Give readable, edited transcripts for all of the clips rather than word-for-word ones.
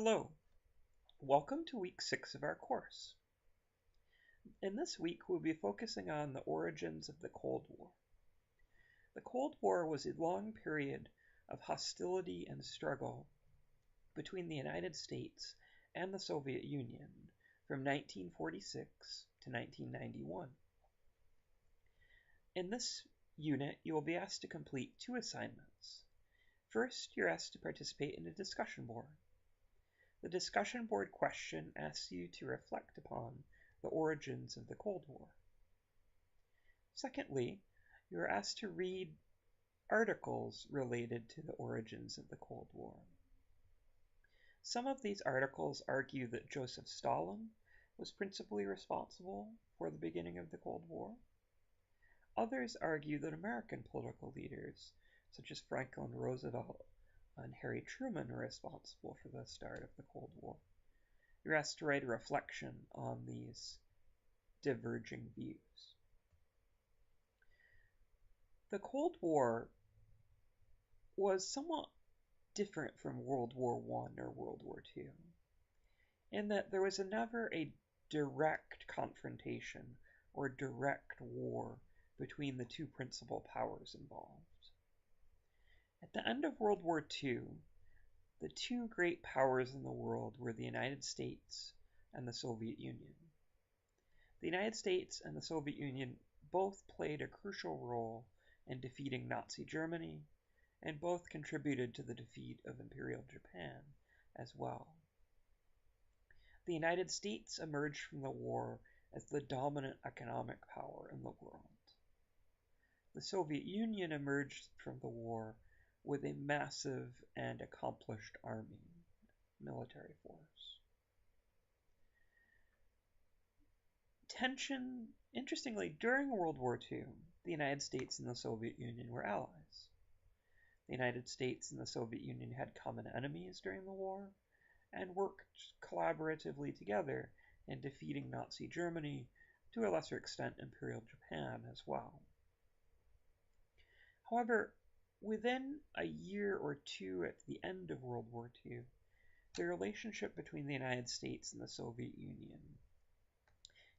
Hello, welcome to week 6 of our course. In this week, we'll be focusing on the origins of the Cold War. The Cold War was a long period of hostility and struggle between the United States and the Soviet Union from 1946 to 1991. In this unit, you will be asked to complete 2 assignments. First, you're asked to participate in a discussion board. The discussion board question asks you to reflect upon the origins of the Cold War. Secondly, you are asked to read articles related to the origins of the Cold War. Some of these articles argue that Joseph Stalin was principally responsible for the beginning of the Cold War. Others argue that American political leaders, such as Franklin Roosevelt and Harry Truman, are responsible for the start of the Cold War. You're asked to write a reflection on these diverging views. The Cold War was somewhat different from World War I or World War II, in that there was never a direct confrontation or direct war between the two principal powers involved. At the end of World War II, the two great powers in the world were the United States and the Soviet Union. The United States and the Soviet Union both played a crucial role in defeating Nazi Germany, and both contributed to the defeat of Imperial Japan as well. The United States emerged from the war as the dominant economic power in the world. The Soviet Union emerged from the war with a massive and accomplished military force. Interestingly, during World War II, the United States and the Soviet Union were allies. The United States and the Soviet Union had common enemies during the war, and worked collaboratively together in defeating Nazi Germany, to a lesser extent Imperial Japan as well. However, within a year or two at the end of World War II, the relationship between the United States and the Soviet Union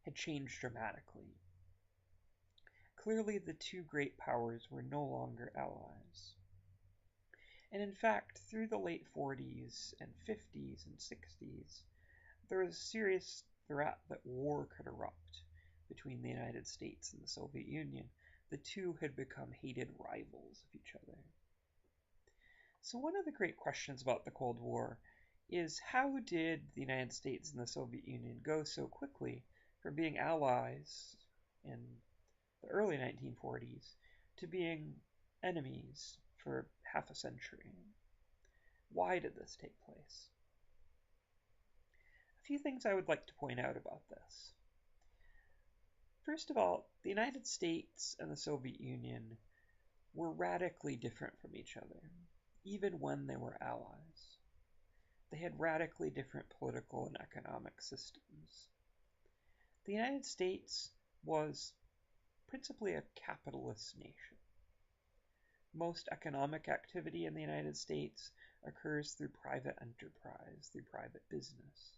had changed dramatically. Clearly, the two great powers were no longer allies. And in fact, through the late 40s and 50s and 60s, there was a serious threat that war could erupt between the United States and the Soviet Union. The two had become hated rivals of each other. So one of the great questions about the Cold War is, how did the United States and the Soviet Union go so quickly from being allies in the early 1940s to being enemies for half a century? Why did this take place? A few things I would like to point out about this. First of all, the United States and the Soviet Union were radically different from each other, even when they were allies. They had radically different political and economic systems. The United States was principally a capitalist nation. Most economic activity in the United States occurs through private enterprise, through private business.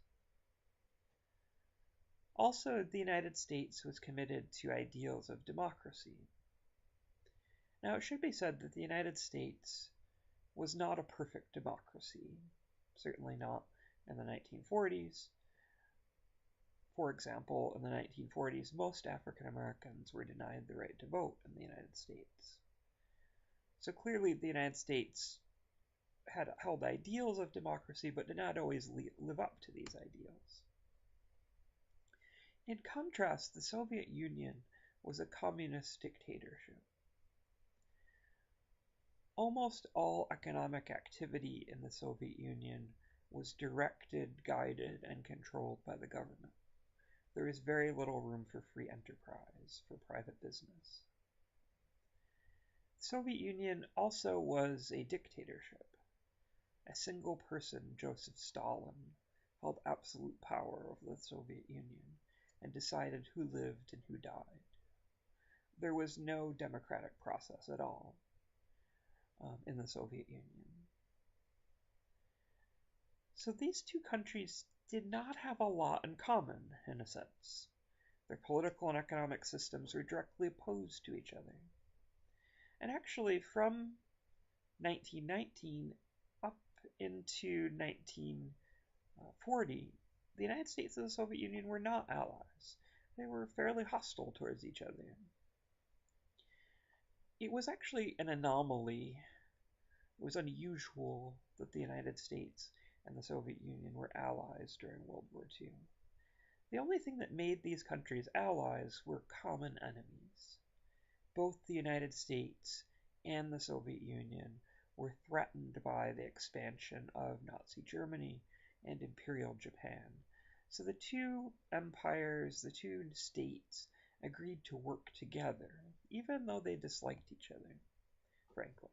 Also, the United States was committed to ideals of democracy. Now, it should be said that the United States was not a perfect democracy, certainly not in the 1940s. For example, in the 1940s, most African Americans were denied the right to vote in the United States. So clearly, the United States had held ideals of democracy, but did not always live up to these ideals. In contrast, the Soviet Union was a communist dictatorship. Almost all economic activity in the Soviet Union was directed, guided, and controlled by the government. There is very little room for free enterprise, for private business. The Soviet Union also was a dictatorship. A single person, Joseph Stalin, held absolute power over the Soviet Union and decided who lived and who died. There was no democratic process at all in the Soviet Union. So these two countries did not have a lot in common, in a sense. Their political and economic systems were directly opposed to each other. And actually, from 1919 up into 1940, the United States and the Soviet Union were not allies. They were fairly hostile towards each other. It was actually an anomaly. It was unusual that the United States and the Soviet Union were allies during World War II. The only thing that made these countries allies were common enemies. Both the United States and the Soviet Union were threatened by the expansion of Nazi Germany and Imperial Japan. So the two empires, the two states, agreed to work together, even though they disliked each other, frankly.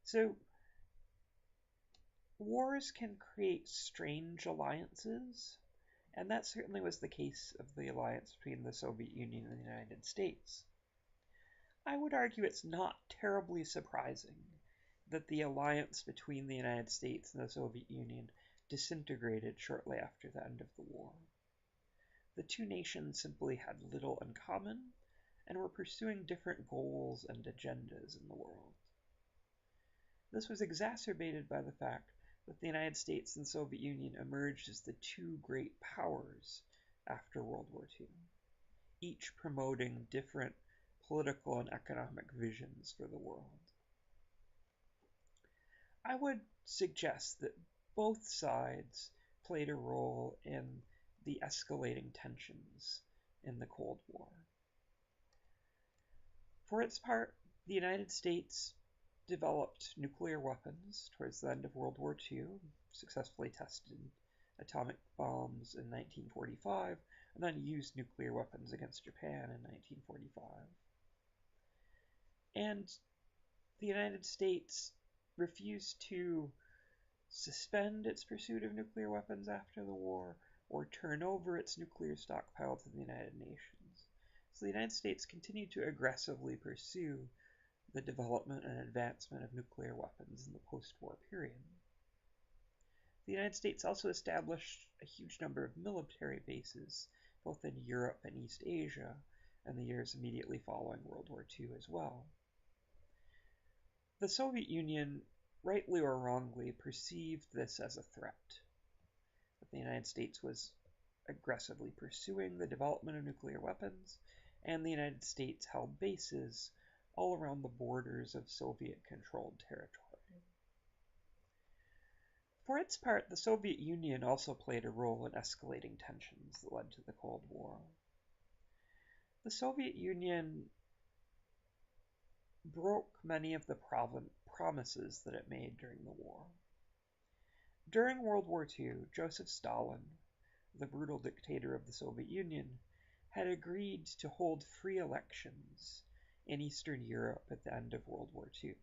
So wars can create strange alliances, and that certainly was the case of the alliance between the Soviet Union and the United States. I would argue it's not terribly surprising that the alliance between the United States and the Soviet Union disintegrated shortly after the end of the war. The two nations simply had little in common and were pursuing different goals and agendas in the world. This was exacerbated by the fact that the United States and the Soviet Union emerged as the two great powers after World War II, each promoting different political and economic visions for the world. I would suggest that both sides played a role in the escalating tensions in the Cold War. For its part, the United States developed nuclear weapons towards the end of World War II, successfully tested atomic bombs in 1945, and then used nuclear weapons against Japan in 1945. And the United States refused to suspend its pursuit of nuclear weapons after the war or turn over its nuclear stockpile to the United Nations. So the United States continued to aggressively pursue the development and advancement of nuclear weapons in the post-war period. The United States also established a huge number of military bases, both in Europe and East Asia, in the years immediately following World War II as well. The Soviet Union, rightly or wrongly, perceived this as a threat, that the United States was aggressively pursuing the development of nuclear weapons, and the United States held bases all around the borders of Soviet-controlled territory. For its part, the Soviet Union also played a role in escalating tensions that led to the Cold War. The Soviet Union broke many of the promises that it made during the war. During World War II, Joseph Stalin, the brutal dictator of the Soviet Union, had agreed to hold free elections in Eastern Europe at the end of World War II.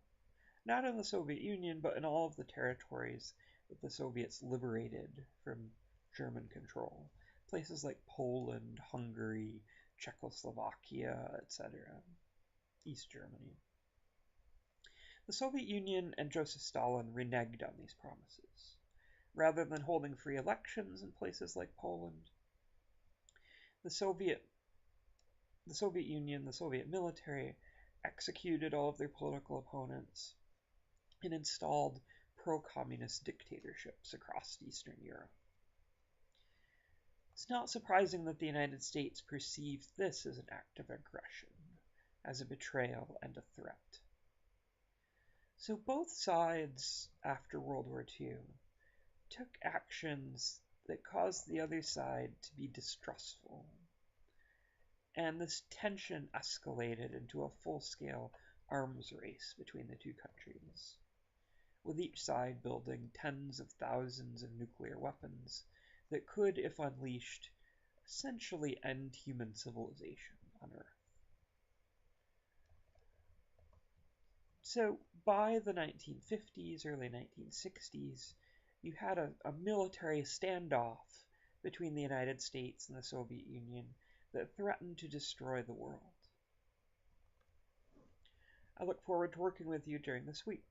Not in the Soviet Union, but in all of the territories that the Soviets liberated from German control. Places like Poland, Hungary, Czechoslovakia, etc. East Germany. The Soviet Union and Joseph Stalin reneged on these promises. Rather than holding free elections in places like Poland, the Soviet Union, the Soviet military, executed all of their political opponents and installed pro-communist dictatorships across Eastern Europe. It's not surprising that the United States perceived this as an act of aggression, as a betrayal and a threat. So both sides, after World War II, took actions that caused the other side to be distrustful. And this tension escalated into a full-scale arms race between the two countries, with each side building tens of thousands of nuclear weapons that could, if unleashed, essentially end human civilization on Earth. So by the 1950s, early 1960s, you had a military standoff between the United States and the Soviet Union that threatened to destroy the world. I look forward to working with you during this week.